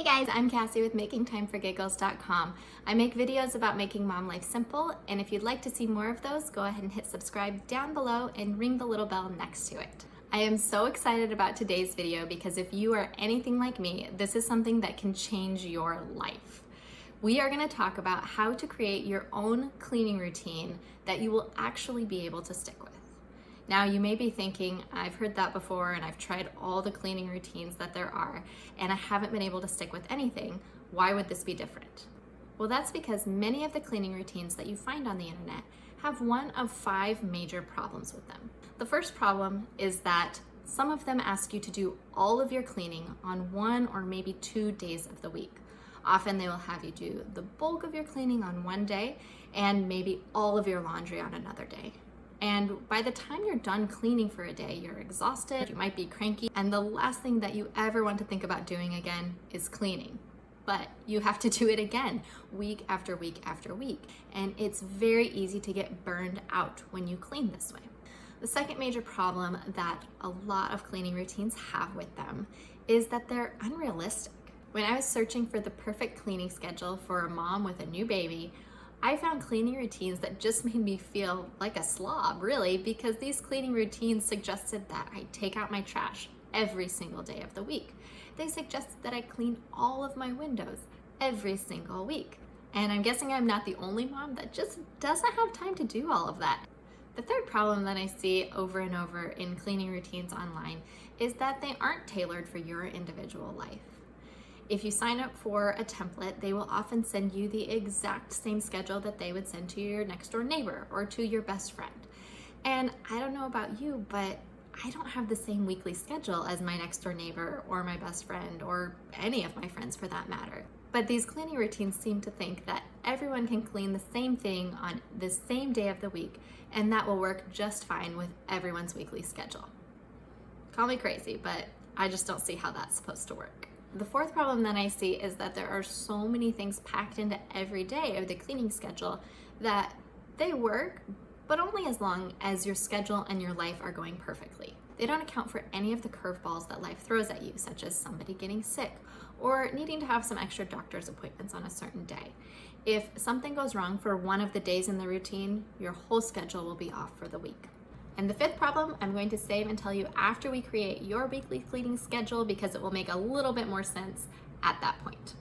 Hey guys, I'm Kassy with MakingTimeForGiggles.com. I make videos about making mom life simple, and if you'd like to see more of those, go ahead and hit subscribe down below and ring the little bell next to it. I am so excited about today's video because if you are anything like me, this is something that can change your life. We are going to talk about how to create your own cleaning routine that you will actually be able to stick with. Now you may be thinking, I've heard that before and I've tried all the cleaning routines that there are and I haven't been able to stick with anything. Why would this be different? Well, that's because many of the cleaning routines that you find on the internet have one of 5 major problems with them. The first problem is that some of them ask you to do all of your cleaning on 1 or maybe 2 days of the week. Often they will have you do the bulk of your cleaning on one day and maybe all of your laundry on another day. And by the time you're done cleaning for a day, you're exhausted, you might be cranky, and the last thing that you ever want to think about doing again is cleaning. But you have to do it again, week after week after week. And it's very easy to get burned out when you clean this way. The second major problem that a lot of cleaning routines have with them is that they're unrealistic. When I was searching for the perfect cleaning schedule for a mom with a new baby, I found cleaning routines that just made me feel like a slob, really, because these cleaning routines suggested that I take out my trash every single day of the week. They suggested that I clean all of my windows every single week. And I'm guessing I'm not the only mom that just doesn't have time to do all of that. The third problem that I see over and over in cleaning routines online is that they aren't tailored for your individual life. If you sign up for a template, they will often send you the exact same schedule that they would send to your next door neighbor or to your best friend. And I don't know about you, but I don't have the same weekly schedule as my next door neighbor or my best friend or any of my friends for that matter. But these cleaning routines seem to think that everyone can clean the same thing on the same day of the week, and that will work just fine with everyone's weekly schedule. Call me crazy, but I just don't see how that's supposed to work. The fourth problem that I see is that there are so many things packed into every day of the cleaning schedule that they work, but only as long as your schedule and your life are going perfectly. They don't account for any of the curveballs that life throws at you, such as somebody getting sick or needing to have some extra doctor's appointments on a certain day. If something goes wrong for one of the days in the routine, your whole schedule will be off for the week. And the fifth problem, I'm going to save and tell you after we create your weekly cleaning schedule because it will make a little bit more sense at that point.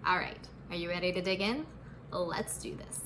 All right, are you ready to dig in? Let's do this.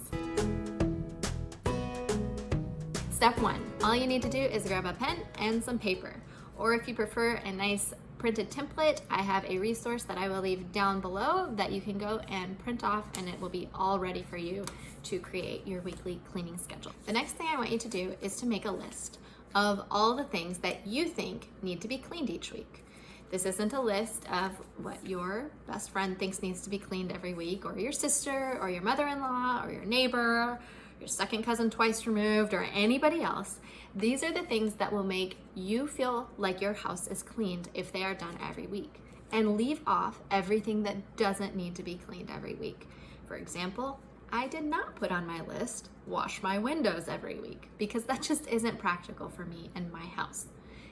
Step 1, all you need to do is grab a pen and some paper. Or if you prefer a nice printed template, I have a resource that I will leave down below that you can go and print off and it will be all ready for you to create your weekly cleaning schedule. The next thing I want you to do is to make a list of all the things that you think need to be cleaned each week. This isn't a list of what your best friend thinks needs to be cleaned every week, or your sister, or your mother-in-law, or your neighbor, your second cousin twice removed, or anybody else. These are the things that will make you feel like your house is cleaned if they are done every week. And leave off everything that doesn't need to be cleaned every week. For example, I did not put on my list, wash my windows every week, because that just isn't practical for me and my house.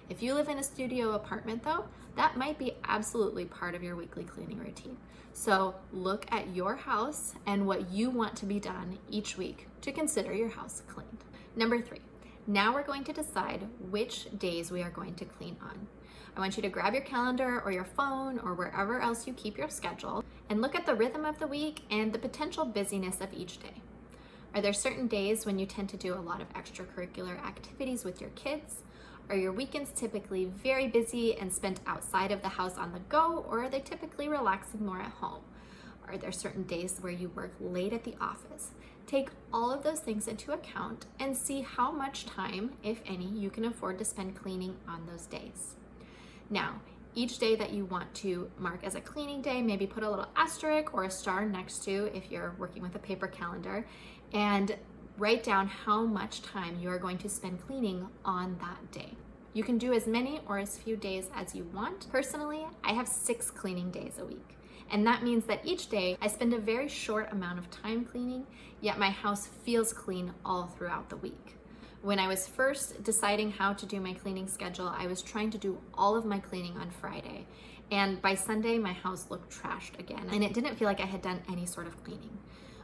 If you live in a studio apartment though, that might be absolutely part of your weekly cleaning routine. So look at your house and what you want to be done each week to consider your house cleaned. Number 3, now we're going to decide which days we are going to clean on. I want you to grab your calendar or your phone or wherever else you keep your schedule and look at the rhythm of the week and the potential busyness of each day. Are there certain days when you tend to do a lot of extracurricular activities with your kids? Are your weekends typically very busy and spent outside of the house on the go, or are they typically relaxing more at home? Are there certain days where you work late at the office? Take all of those things into account and see how much time, if any, you can afford to spend cleaning on those days. Now, each day that you want to mark as a cleaning day, maybe put a little asterisk or a star next to if you're working with a paper calendar, and write down how much time you are going to spend cleaning on that day. You can do as many or as few days as you want. Personally, I have 6 cleaning days a week. And that means that each day I spend a very short amount of time cleaning, yet my house feels clean all throughout the week. When I was first deciding how to do my cleaning schedule, I was trying to do all of my cleaning on Friday. And by Sunday, my house looked trashed again, and it didn't feel like I had done any sort of cleaning.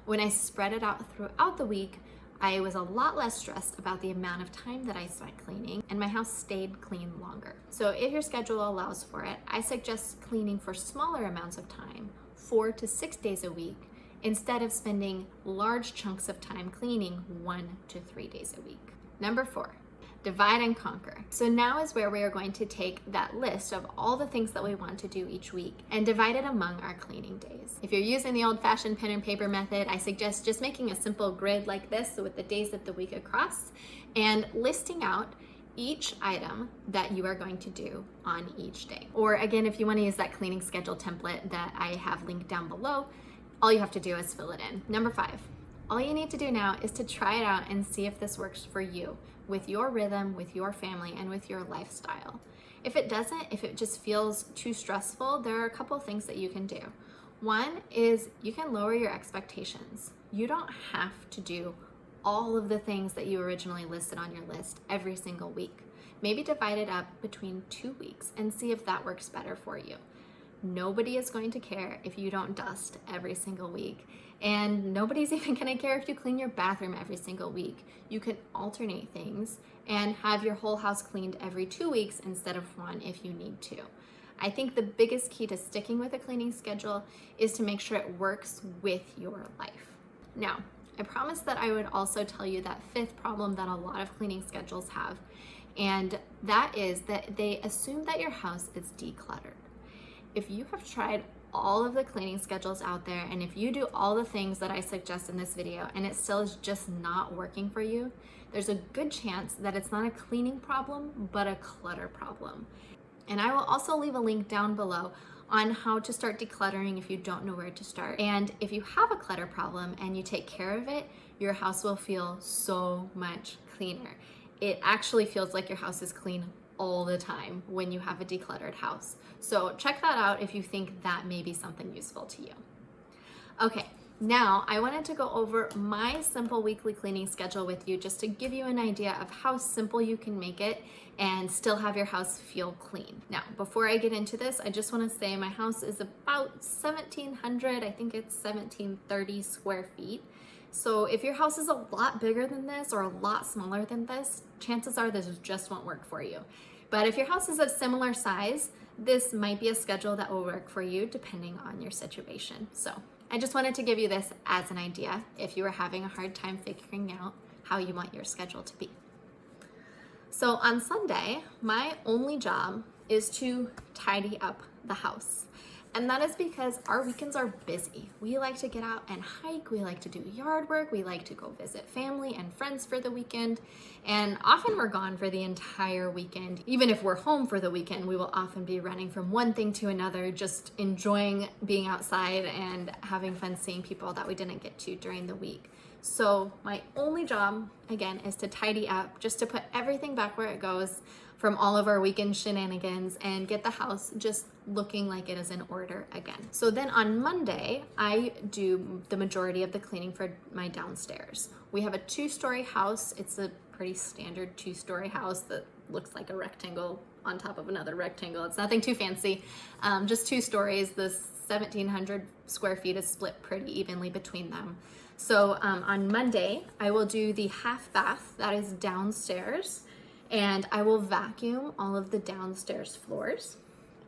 When I spread it out throughout the week, I was a lot less stressed about the amount of time that I spent cleaning, and my house stayed clean longer. So if your schedule allows for it, I suggest cleaning for smaller amounts of time, 4 to 6 days a week, instead of spending large chunks of time cleaning 1 to 3 days a week. Number 4, divide and conquer. So now is where we are going to take that list of all the things that we want to do each week and divide it among our cleaning days. If you're using the old-fashioned pen and paper method, I suggest just making a simple grid like this with the days of the week across and listing out each item that you are going to do on each day. Or again, if you want to use that cleaning schedule template that I have linked down below, all you have to do is fill it in. Number 5, all you need to do now is to try it out and see if this works for you, with your rhythm, with your family, and with your lifestyle. If it doesn't, if it just feels too stressful, there are a couple things that you can do. One is you can lower your expectations. You don't have to do all of the things that you originally listed on your list every single week. Maybe divide it up between 2 weeks and see if that works better for you. Nobody is going to care if you don't dust every single week, and nobody's even going to care if you clean your bathroom every single week. You can alternate things and have your whole house cleaned every 2 weeks instead of 1 if you need to. I think the biggest key to sticking with a cleaning schedule is to make sure it works with your life. Now, I promised that I would also tell you that 5th problem that a lot of cleaning schedules have, and that is that they assume that your house is decluttered. If you have tried all of the cleaning schedules out there, and if you do all the things that I suggest in this video and it still is just not working for you, there's a good chance that it's not a cleaning problem, but a clutter problem. And I will also leave a link down below on how to start decluttering if you don't know where to start. And if you have a clutter problem and you take care of it, your house will feel so much cleaner. It actually feels like your house is clean all the time when you have a decluttered house. So check that out if you think that may be something useful to you. Okay, now I wanted to go over my simple weekly cleaning schedule with you just to give you an idea of how simple you can make it and still have your house feel clean. Now, before I get into this, I just want to say my house is about 1,700, I think it's 1,730 square feet. So if your house is a lot bigger than this or a lot smaller than this, chances are this just won't work for you. But if your house is of similar size, this might be a schedule that will work for you depending on your situation. So I just wanted to give you this as an idea if you are having a hard time figuring out how you want your schedule to be. So on Sunday, my only job is to tidy up the house. And that is because our weekends are busy. We like to get out and hike, we like to do yard work, we like to go visit family and friends for the weekend, and often we're gone for the entire weekend. Even if we're home for the weekend, we will often be running from one thing to another, just enjoying being outside and having fun seeing people that we didn't get to during the week. So my only job, again, is to tidy up, just to put everything back where it goes from all of our weekend shenanigans and get the house just looking like it is in order again. So then on Monday, I do the majority of the cleaning for my downstairs. We have a 2-story house. It's a pretty standard 2-story house that looks like a rectangle on top of another rectangle. It's nothing too fancy, just 2 stories. The 1,700 square feet is split pretty evenly between them. So on Monday, I will do the half bath that is downstairs, and I will vacuum all of the downstairs floors.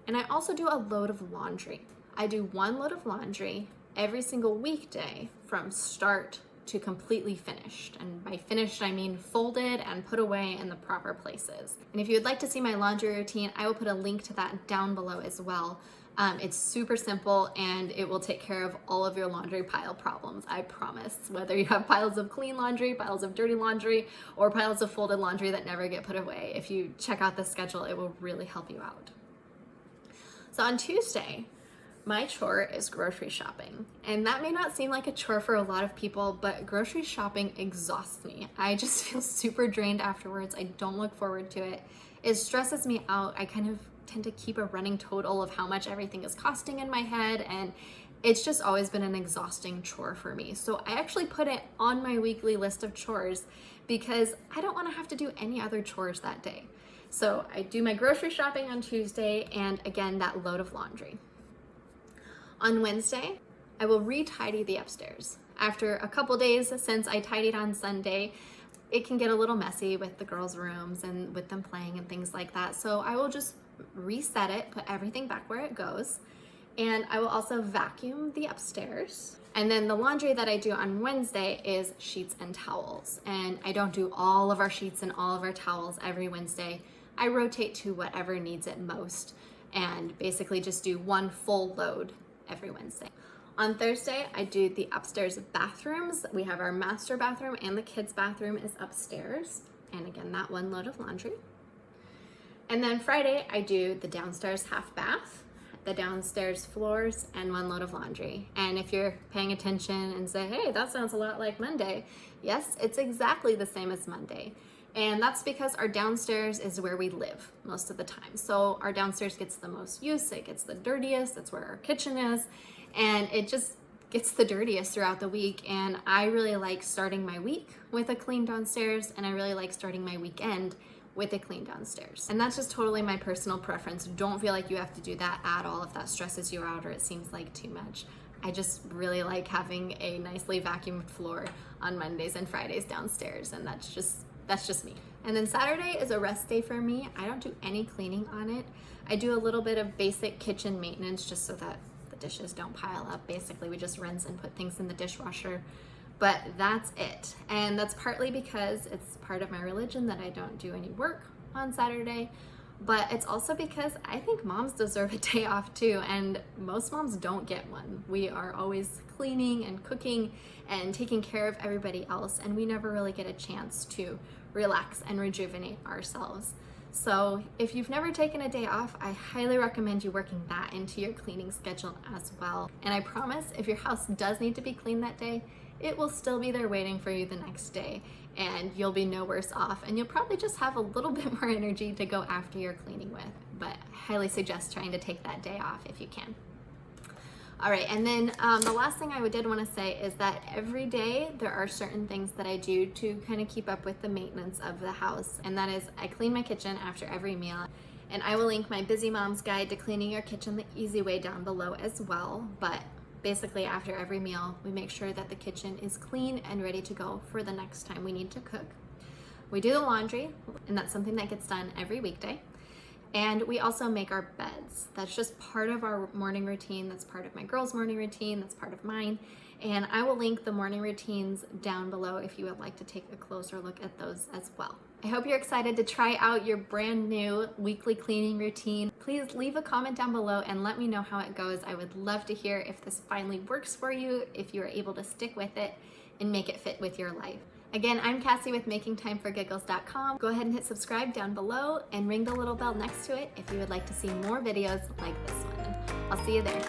And I also do a load of laundry. I do 1 load of laundry every single weekday from start to completely finished. And by finished, I mean folded and put away in the proper places. And if you would like to see my laundry routine, I will put a link to that down below as well. It's super simple and it will take care of all of your laundry pile problems, I promise. Whether you have piles of clean laundry, piles of dirty laundry, or piles of folded laundry that never get put away, if you check out the schedule, it will really help you out. So on Tuesday, my chore is grocery shopping. And that may not seem like a chore for a lot of people, but grocery shopping exhausts me. I just feel super drained afterwards. I don't look forward to it. It stresses me out. I kind of tend to keep a running total of how much everything is costing in my head, and it's just always been an exhausting chore for me. So I actually put it on my weekly list of chores because I don't want to have to do any other chores that day. So I do my grocery shopping on Tuesday, and again, that load of laundry. On Wednesday, I will re-tidy the upstairs. After a couple days since I tidied on Sunday, it can get a little messy with the girls' rooms and with them playing and things like that. So I will just reset it, put everything back where it goes. And I will also vacuum the upstairs. And then the laundry that I do on Wednesday is sheets and towels. And I don't do all of our sheets and all of our towels every Wednesday. I rotate to whatever needs it most and basically just do one full load every Wednesday. On Thursday, I do the upstairs bathrooms. We have our master bathroom and the kids' bathroom is upstairs. And again, that one load of laundry. And then Friday, I do the downstairs half bath, the downstairs floors, and one load of laundry. And if you're paying attention and say, hey, that sounds a lot like Monday. Yes, it's exactly the same as Monday. And that's because our downstairs is where we live most of the time. So our downstairs gets the most use, it gets the dirtiest, that's where our kitchen is. And it just gets the dirtiest throughout the week. And I really like starting my week with a clean downstairs, and I really like starting my weekend with a clean downstairs. And that's just totally my personal preference. Don't feel like you have to do that at all if that stresses you out or it seems like too much. I just really like having a nicely vacuumed floor on Mondays and Fridays downstairs, and that's just me. And then Saturday is a rest day for me. I don't do any cleaning on it. I do a little bit of basic kitchen maintenance just so that dishes don't pile up. Basically, we just rinse and put things in the dishwasher, but that's it. And that's partly because it's part of my religion that I don't do any work on Saturday, but it's also because I think moms deserve a day off too, and most moms don't get one. We are always cleaning and cooking and taking care of everybody else, and we never really get a chance to relax and rejuvenate ourselves. So if you've never taken a day off, I highly recommend you working that into your cleaning schedule as well. And I promise if your house does need to be cleaned that day, it will still be there waiting for you the next day, and you'll be no worse off, and you'll probably just have a little bit more energy to go after your cleaning with. But I highly suggest trying to take that day off if you can. All right, and then the last thing I did want to say is that every day there are certain things that I do to kind of keep up with the maintenance of the house, and that is I clean my kitchen after every meal, and I will link my Busy Mom's Guide to Cleaning Your Kitchen the Easy Way down below as well. But basically after every meal, we make sure that the kitchen is clean and ready to go for the next time we need to cook. We do the laundry, and that's something that gets done every weekday. And we also make our beds. That's just part of our morning routine. That's part of my girls' morning routine. That's part of mine. And I will link the morning routines down below if you would like to take a closer look at those as well. I hope you're excited to try out your brand new weekly cleaning routine. Please leave a comment down below and let me know how it goes. I would love to hear if this finally works for you, if you are able to stick with it and make it fit with your life. Again, I'm Kassy with MakingTimeForGiggles.com. Go ahead and hit subscribe down below and ring the little bell next to it if you would like to see more videos like this one. I'll see you there.